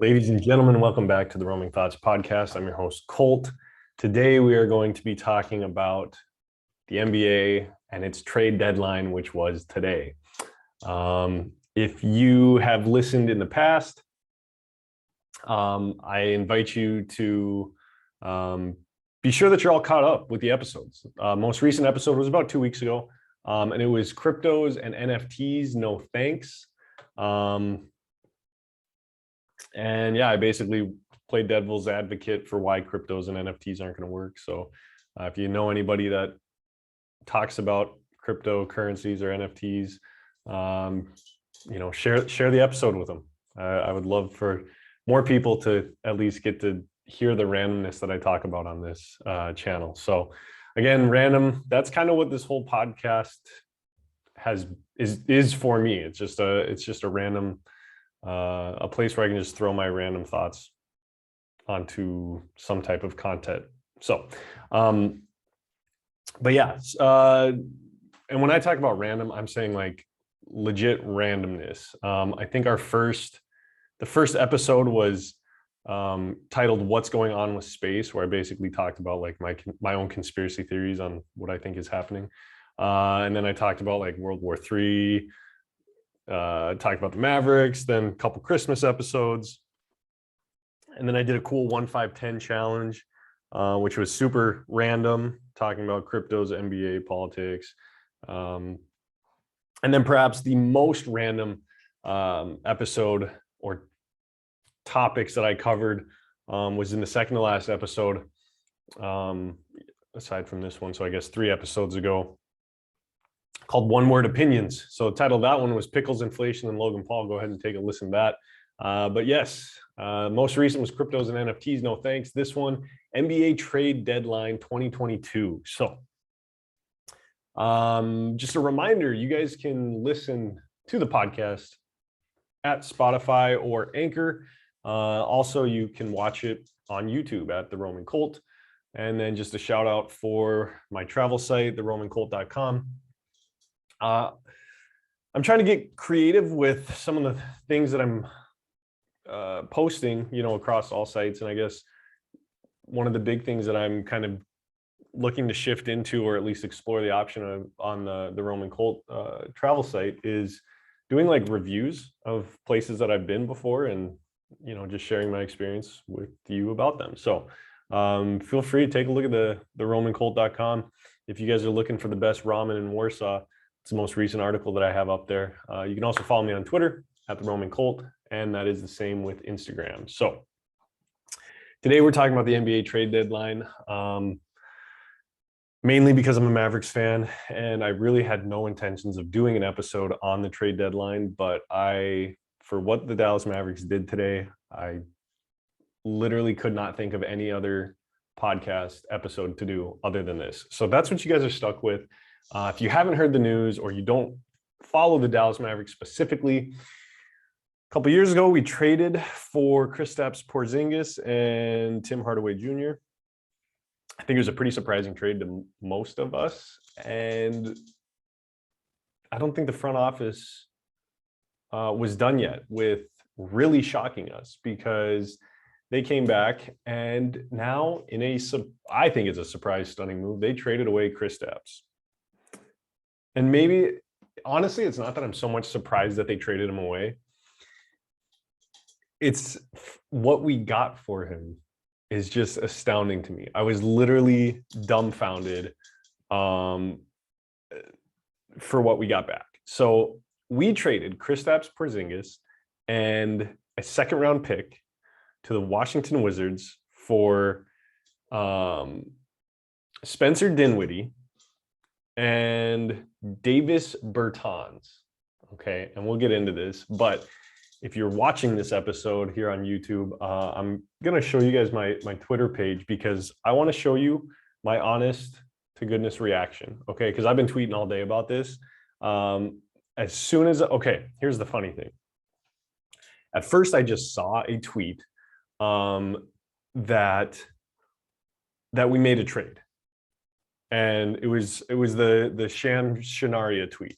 Ladies and gentlemen, welcome back to the Roaming Thoughts podcast. I'm your host, Colt. Today, we are going to be talking about the NBA and its trade deadline, which was today. If you have listened in the past, I invite you to be sure that you're all caught up with the episodes. Most recent episode was about 2 weeks ago, and it was cryptos and NFTs. No thanks. And yeah, I basically played devil's advocate for why cryptos and NFTs aren't going to work. So if you know anybody that talks about cryptocurrencies or NFTs, share the episode with them. I would love for more people to at least get to hear the randomness that I talk about on this channel. So again, random, that's kind of what this whole podcast is for me. It's just a random a place where I can just throw my random thoughts onto some type of content. So, but yeah, and when I talk about random, I'm saying like legit randomness. I think the first episode was titled "What's Going On with Space," where I basically talked about like my own conspiracy theories on what I think is happening, and then I talked about like World War III. Talked about the Mavericks, then a couple Christmas episodes. And then I did a cool 1-5-10 challenge, which was super random, talking about cryptos, NBA, politics. And then perhaps the most random episode or topics that I covered was in the second to last episode, aside from this one. So I guess 3 episodes ago, called One Word Opinions. So the title of that one was Pickles, Inflation, and Logan Paul. Go ahead and take a listen to that. But yes, most recent was cryptos and NFTs. No thanks. This one, NBA trade deadline 2022. So just a reminder, you guys can listen to the podcast at Spotify or Anchor. Also, you can watch it on YouTube at The Roman Colt. And then just a shout out for my travel site, theromancolt.com. I'm trying to get creative with some of the things that I'm posting, across all sites. And I guess one of the big things that I'm kind of looking to shift into, or at least explore the option of on the Roman Colt travel site, is doing like reviews of places that I've been before, and just sharing my experience with you about them. So feel free to take a look at the romancolt.com. If you guys are looking for the best ramen in Warsaw, it's the most recent article that I have up there. You can also follow me on Twitter at the Roman Colt, and that is the same with Instagram. So today we're talking about the NBA trade deadline, mainly because I'm a Mavericks fan, and I really had no intentions of doing an episode on the trade deadline. But for what the Dallas Mavericks did today, I literally could not think of any other podcast episode to do other than this. So that's what you guys are stuck with. If you haven't heard the news, or you don't follow the Dallas Mavericks specifically, a couple years ago, we traded for Kristaps Porzingis and Tim Hardaway Jr. I think it was a pretty surprising trade to most of us. And I don't think the front office was done yet with really shocking us, because they came back, and now I think it's a surprise, stunning move, they traded away Kristaps. And maybe, honestly, it's not that I'm so much surprised that they traded him away. It's what we got for him is just astounding to me. I was literally dumbfounded for what we got back. So we traded Kristaps Porzingis and a second round pick to the Washington Wizards for Spencer Dinwiddie and Davis Bertans. Okay, and we'll get into this, but if you're watching this episode here on YouTube, I'm gonna show you guys my Twitter page, because I want to show you my honest to goodness reaction. Okay, because I've been tweeting all day about this. As soon as, okay, here's the funny thing. At first, I just saw a tweet that we made a trade, and it was the Shan Shanaria tweet.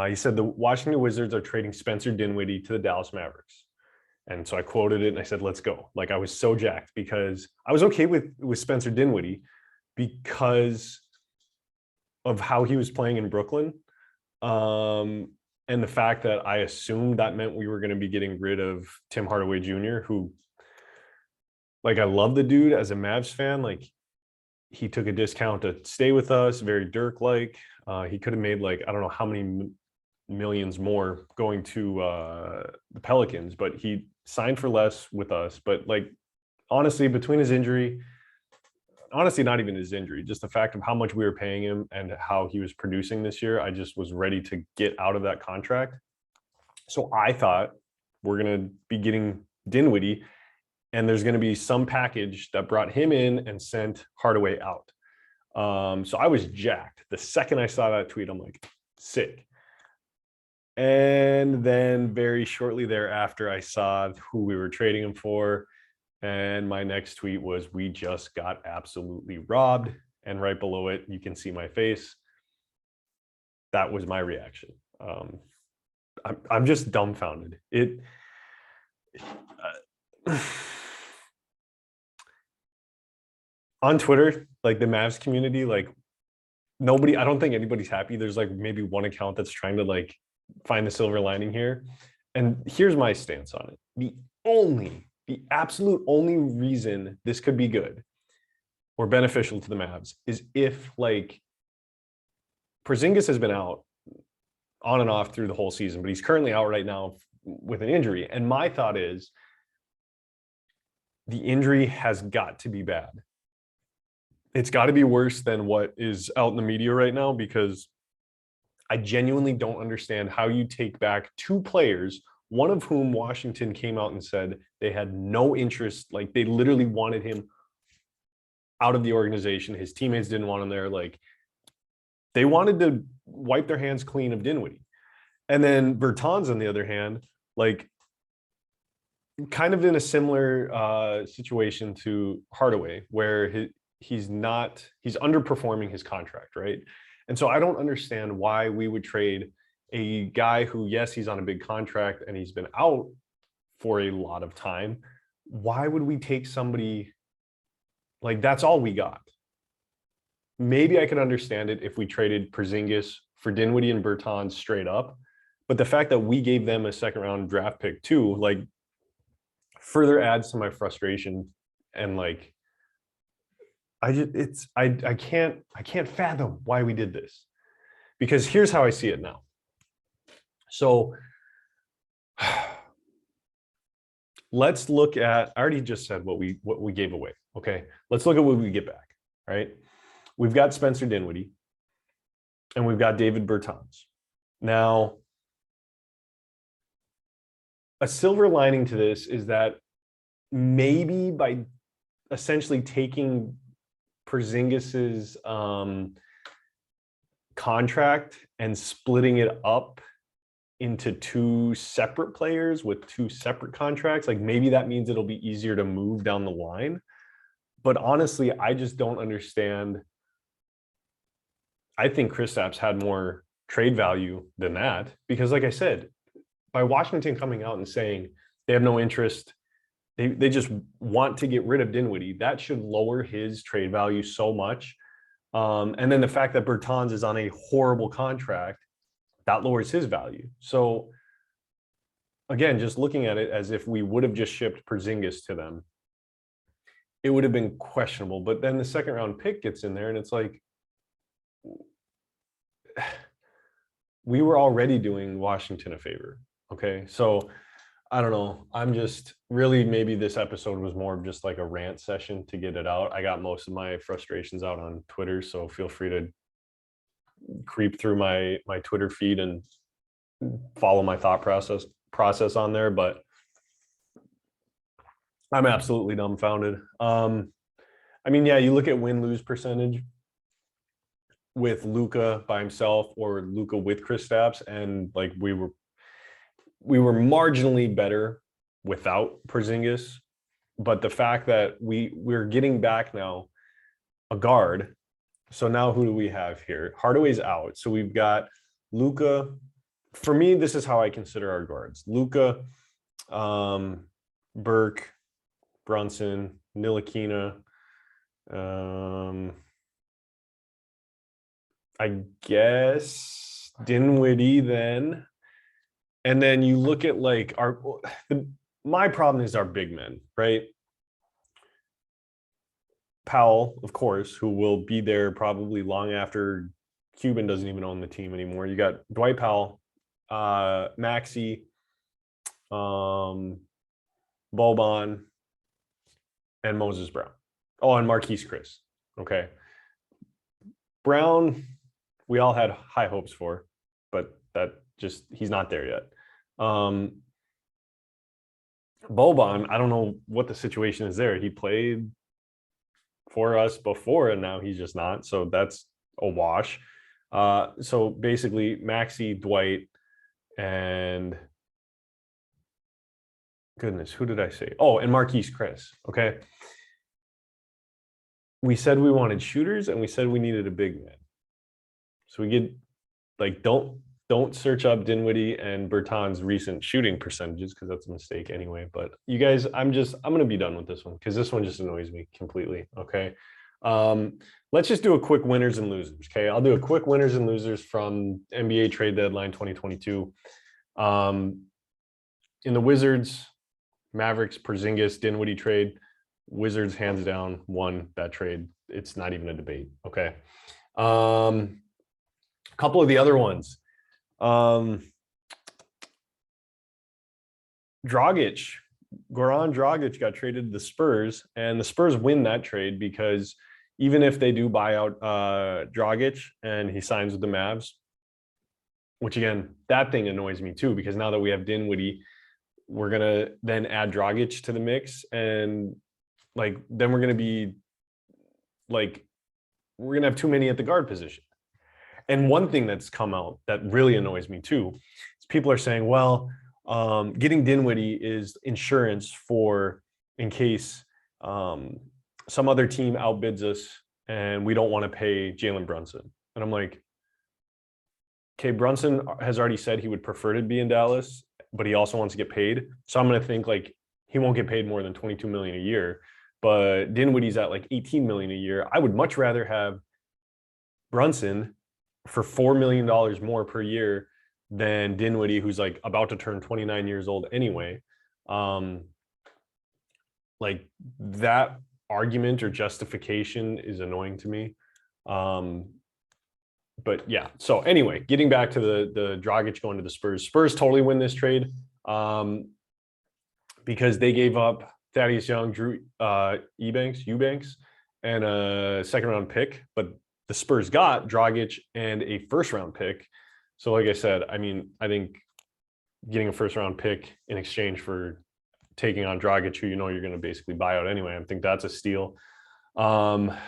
He said the Washington Wizards are trading Spencer Dinwiddie to the Dallas Mavericks. And so I quoted it and I said, let's go. Like, I was so jacked because I was okay with Spencer Dinwiddie because of how he was playing in Brooklyn. And the fact that I assumed that meant we were going to be getting rid of Tim Hardaway Jr., who, like, I love the dude as a Mavs fan. Like, he took a discount to stay with us, very Dirk-like. He could have made, like, I don't know how many millions more going to the Pelicans, but he signed for less with us. But, like, honestly, between his injury, honestly, not even his injury, just the fact of how much we were paying him and how he was producing this year, I just was ready to get out of that contract. So I thought we're going to be getting Dinwiddie, and there's going to be some package that brought him in and sent Hardaway out. So I was jacked. The second I saw that tweet, I'm like, sick. And then very shortly thereafter, I saw who we were trading him for. And my next tweet was, we just got absolutely robbed. And right below it, you can see my face. That was my reaction. I'm just dumbfounded. On Twitter, like the Mavs community, like nobody, I don't think anybody's happy. There's like maybe one account that's trying to like find the silver lining here. And here's my stance on it. The absolute only reason this could be good or beneficial to the Mavs is if, like, Porzingis has been out on and off through the whole season, but he's currently out right now with an injury. And my thought is the injury has got to be bad. It's got to be worse than what is out in the media right now, because I genuinely don't understand how you take back two players, one of whom Washington came out and said they had no interest. Like, they literally wanted him out of the organization. His teammates didn't want him there. Like, they wanted to wipe their hands clean of Dinwiddie. And then Bertans, on the other hand, like, kind of in a similar situation to Hardaway, where he's underperforming his contract, right? And so I don't understand why we would trade a guy who, yes, he's on a big contract and he's been out for a lot of time. Why would we take somebody like that's all we got? Maybe I could understand it if we traded Porzingis for Dinwiddie and Bertans straight up. But the fact that we gave them a second round draft pick too, like, further adds to my frustration. And like, I can't fathom why we did this, because here's how I see it now. So let's look at, I already just said what we gave away. Okay. Let's look at what we get back, right? We've got Spencer Dinwiddie and we've got David Bertans. Now, a silver lining to this is that maybe by essentially taking Porzingis's contract and splitting it up into two separate players with two separate contracts, like, maybe that means it'll be easier to move down the line. But honestly, I just don't understand. I think Kristaps had more trade value than that, because, like I said, by Washington coming out and saying they have no interest, they just want to get rid of Dinwiddie, that should lower his trade value so much. And then the fact that Bertans is on a horrible contract, that lowers his value. So again, just looking at it as if we would have just shipped Porzingis to them, it would have been questionable. But then the second round pick gets in there and it's like, we were already doing Washington a favor. Okay. So I don't know. I'm just really, maybe this episode was more of just like a rant session to get it out. I got most of my frustrations out on Twitter, so feel free to creep through my Twitter feed and follow my thought process on there. But I'm absolutely dumbfounded. I mean, yeah, you look at win-lose percentage with Luka by himself or Luka with Kristaps, and like we were marginally better without Porzingis. But the fact that we're getting back now a guard. So now who do we have here? Hardaway's out. So we've got Luka. For me, this is how I consider our guards. Luka, Burke, Brunson, Ntilikina. I guess Dinwiddie then. And then you look at like my problem is our big men, right? Powell, of course, who will be there probably long after Cuban doesn't even own the team anymore. You got Dwight Powell, Maxey, Boban, and Moses Brown. Oh, and Marquise Chris. Okay. Brown, we all had high hopes for, but he's not there yet. Boban, I don't know what the situation is there. He played for us before, and now he's just not. So that's a wash. So basically, Maxey, Dwight, and goodness, who did I say? Oh, and Marquise Chris. Okay. We said we wanted shooters, and we said we needed a big man. So we get like don't search up Dinwiddie and Bertan's recent shooting percentages because that's a mistake anyway. But you guys, I'm gonna be done with this one because this one just annoys me completely. Okay. Let's just do a quick winners and losers. Okay. I'll do a quick winners and losers from NBA trade deadline 2022. In the Wizards, Mavericks, Porzingis, Dinwiddie trade, Wizards hands down won that trade. It's not even a debate. Okay. A couple of the other ones. Goran Dragic got traded to the Spurs, and the Spurs win that trade because even if they do buy out Dragic and he signs with the Mavs, which again, that thing annoys me too, because now that we have Dinwiddie, we're gonna then add Dragic to the mix, and like then we're gonna have too many at the guard position. And one thing that's come out that really annoys me too is people are saying, well, getting Dinwiddie is insurance for in case some other team outbids us and we don't want to pay Jalen Brunson. And I'm like, okay, Brunson has already said he would prefer to be in Dallas, but he also wants to get paid. So I'm going to think like he won't get paid more than $22 million a year, but Dinwiddie's at like $18 million a year. I would much rather have Brunson for $4 million more per year than Dinwiddie, who's like about to turn 29 years old anyway. Like that argument or justification is annoying to me. But yeah, so anyway, getting back to the Dragic going to the Spurs. Spurs totally win this trade because they gave up Thaddeus Young, Drew Eubanks, and a second-round pick, but the Spurs got Dragic and a first-round pick. So like I said, I mean, I think getting a first-round pick in exchange for taking on Dragic, who you know you're going to basically buy out anyway, I think that's a steal. The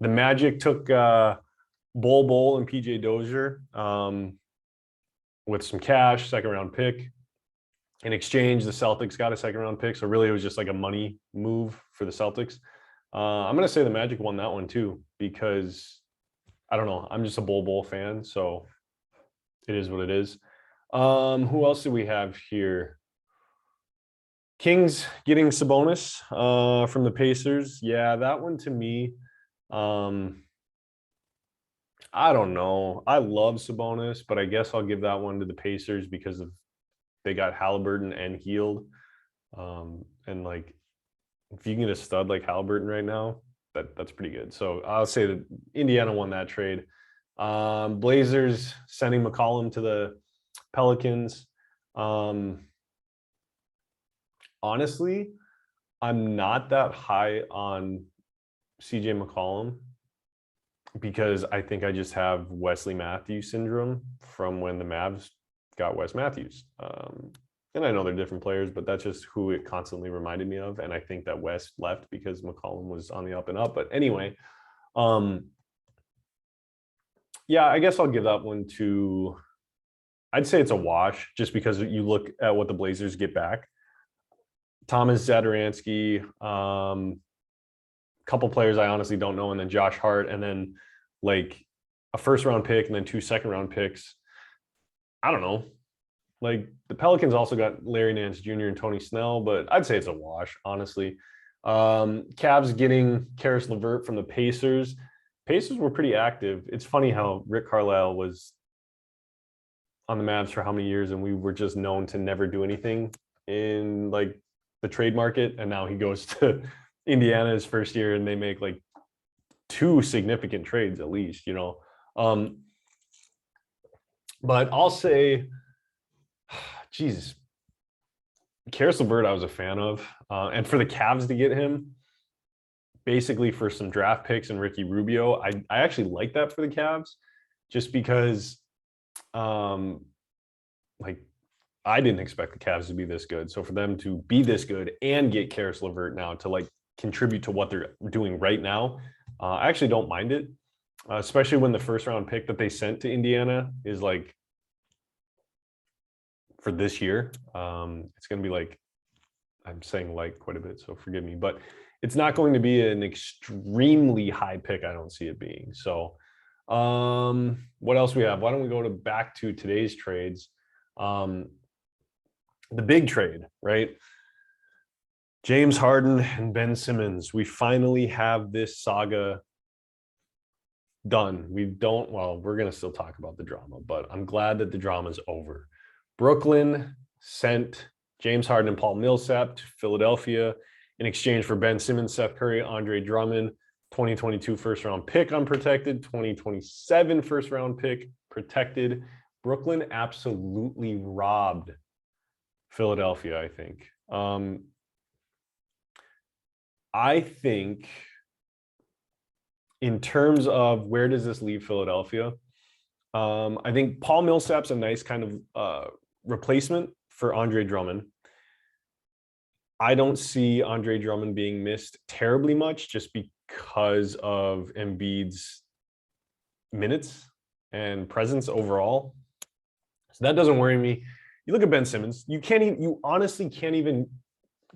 Magic took Bol and PJ Dozier with some cash, second-round pick. In exchange, the Celtics got a second-round pick, so really it was just like a money move for the Celtics. I'm going to say the Magic won that one too because, I don't know, I'm just a Bol fan, so it is what it is. Who else do we have here? Kings getting Sabonis from the Pacers. Yeah, that one to me, I don't know. I love Sabonis, but I guess I'll give that one to the Pacers because they got Halliburton and Hield. And like, if you can get a stud like Halliburton right now, that's pretty good. So I'll say that Indiana won that trade. Blazers sending McCollum to the Pelicans. Honestly, I'm not that high on CJ McCollum because I think I just have Wesley Matthews syndrome from when the Mavs got Wes Matthews. And I know they're different players, but that's just who it constantly reminded me of. And I think that Wes left because McCollum was on the up and up. But anyway, yeah, I guess I'll give that one to, I'd say it's a wash just because you look at what the Blazers get back. Thomas Zadaransky, couple players I honestly don't know, and then Josh Hart, and then like a first-round pick and then 2 second-round picks. I don't know. Like the Pelicans also got Larry Nance Jr. and Tony Snell, but I'd say it's a wash, honestly. Cavs getting Karis LeVert from the Pacers. Pacers were pretty active. It's funny how Rick Carlisle was on the Mavs for how many years, and we were just known to never do anything in like the trade market. And now he goes to Indiana his first year, and they make like 2 significant trades at least, you know. But I'll say, Jesus, Karis LeVert, I was a fan of, and for the Cavs to get him, basically for some draft picks and Ricky Rubio, I actually like that for the Cavs, just because, like, I didn't expect the Cavs to be this good. So for them to be this good and get Karis LeVert now to like contribute to what they're doing right now, I actually don't mind it, especially when the first round pick that they sent to Indiana is like for this year. It's going to be like, I'm saying like quite a bit, so forgive me, but it's not going to be an extremely high pick. I don't see it being. So what else we have? Why don't we go back to today's trades? The big trade, right? James Harden and Ben Simmons. We finally have this saga done. We're going to still talk about the drama, but I'm glad that the drama is over. Brooklyn sent James Harden and Paul Millsap to Philadelphia in exchange for Ben Simmons, Seth Curry, Andre Drummond, 2022 first-round pick unprotected, 2027 first-round pick protected. Brooklyn absolutely robbed Philadelphia, I think. I think in terms of where does this leave Philadelphia, I think Paul Millsap's a nice kind of replacement for Andre Drummond. I don't see Andre Drummond being missed terribly much just because of Embiid's minutes and presence overall. So that doesn't worry me. You look at Ben Simmons, you honestly can't even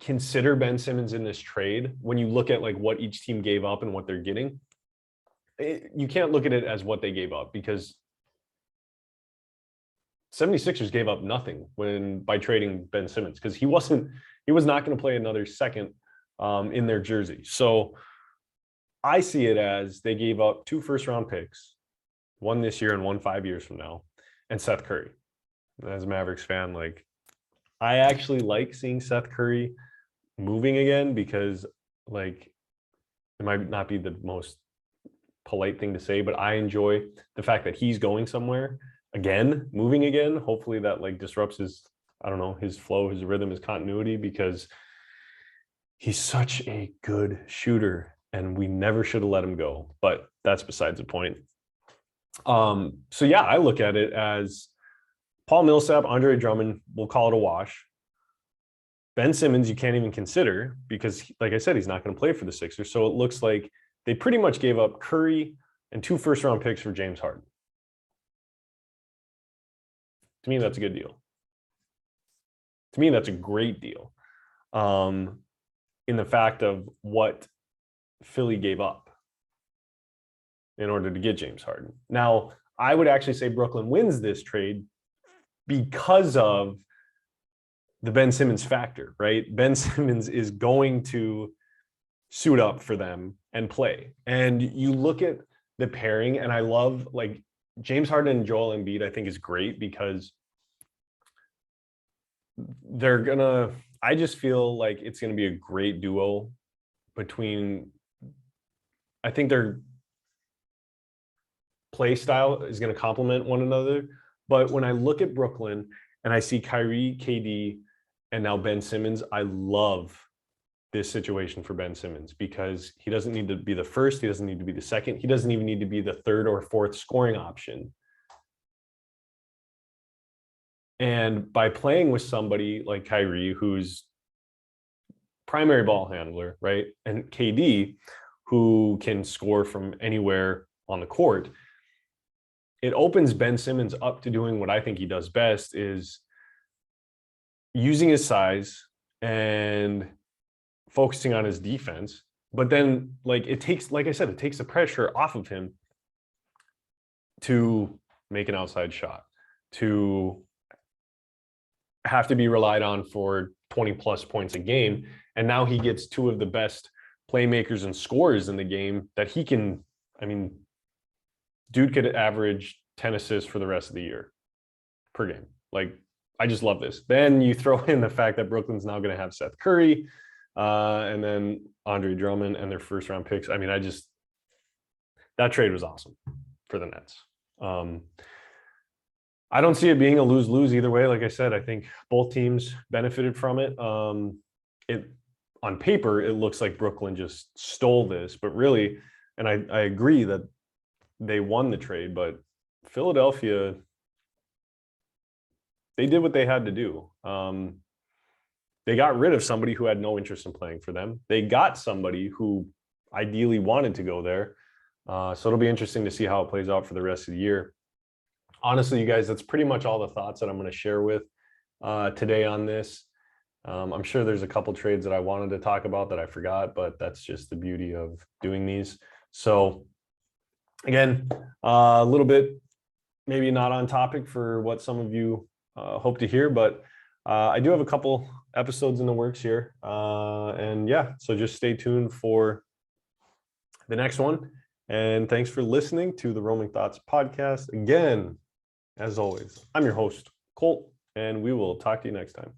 consider Ben Simmons in this trade when you look at like what each team gave up and what they're getting. You can't look at it as what they gave up, because 76ers gave up nothing by trading Ben Simmons, because he was not going to play another second in their jersey. So I see it as they gave up 2 first-round picks, one this year and one 5 years from now, and Seth Curry. As a Mavericks fan, like, I actually like seeing Seth Curry moving again, because like it might not be the most polite thing to say, but I enjoy the fact that he's going somewhere again, moving again. Hopefully that like disrupts his, I don't know, his flow, his rhythm, his continuity, because he's such a good shooter and we never should have let him go. But that's besides the point. So yeah, I look at it as Paul Millsap, Andre Drummond, we'll call it a wash. Ben Simmons, you can't even consider, because like I said, he's not going to play for the Sixers. So it looks like they pretty much gave up Curry and 2 first-round picks for James Harden. To me, that's a good deal. To me, that's a great deal. In the fact of what Philly gave up in order to get James Harden. Now, I would actually say Brooklyn wins this trade because of the Ben Simmons factor, right? Ben Simmons is going to suit up for them and play. And you look at the pairing, and I love like James Harden and Joel Embiid, I think is great, because I just feel like it's going to be a great duo between, I think their play style is going to complement one another. But when I look at Brooklyn and I see Kyrie, KD, and now Ben Simmons, I love this situation for Ben Simmons, because he doesn't need to be the first. He doesn't need to be the second. He doesn't even need to be the third or fourth scoring option. And by playing with somebody like Kyrie, who's primary ball handler, right? And KD, who can score from anywhere on the court, it opens Ben Simmons up to doing what I think he does best, is using his size and focusing on his defense. But then like it takes the pressure off of him to make an outside shot, to have to be relied on for 20 plus points a game. And now he gets two of the best playmakers and scorers in the game that he can, I mean, dude could average 10 assists for the rest of the year per game. Like, I just love this. Then you throw in the fact that Brooklyn's now going to have Seth Curry and then Andre Drummond and their first round picks. I mean, that trade was awesome for the Nets. I don't see it being a lose-lose either way. Like I said, I think both teams benefited from it. On paper, it looks like Brooklyn just stole this, but really, and I agree that they won the trade, but Philadelphia, they did what they had to do. They got rid of somebody who had no interest in playing for them. They got somebody who ideally wanted to go there. So it'll be interesting to see how it plays out for the rest of the year. Honestly, you guys, that's pretty much all the thoughts that I'm going to share with today on this. I'm sure there's a couple trades that I wanted to talk about that I forgot, but that's just the beauty of doing these. So again, a little bit maybe not on topic for what some of you hope to hear, but I do have a couple episodes in the works here. And yeah, so just stay tuned for the next one. And thanks for listening to the Roaming Thoughts podcast. Again, as always, I'm your host, Colt, and we will talk to you next time.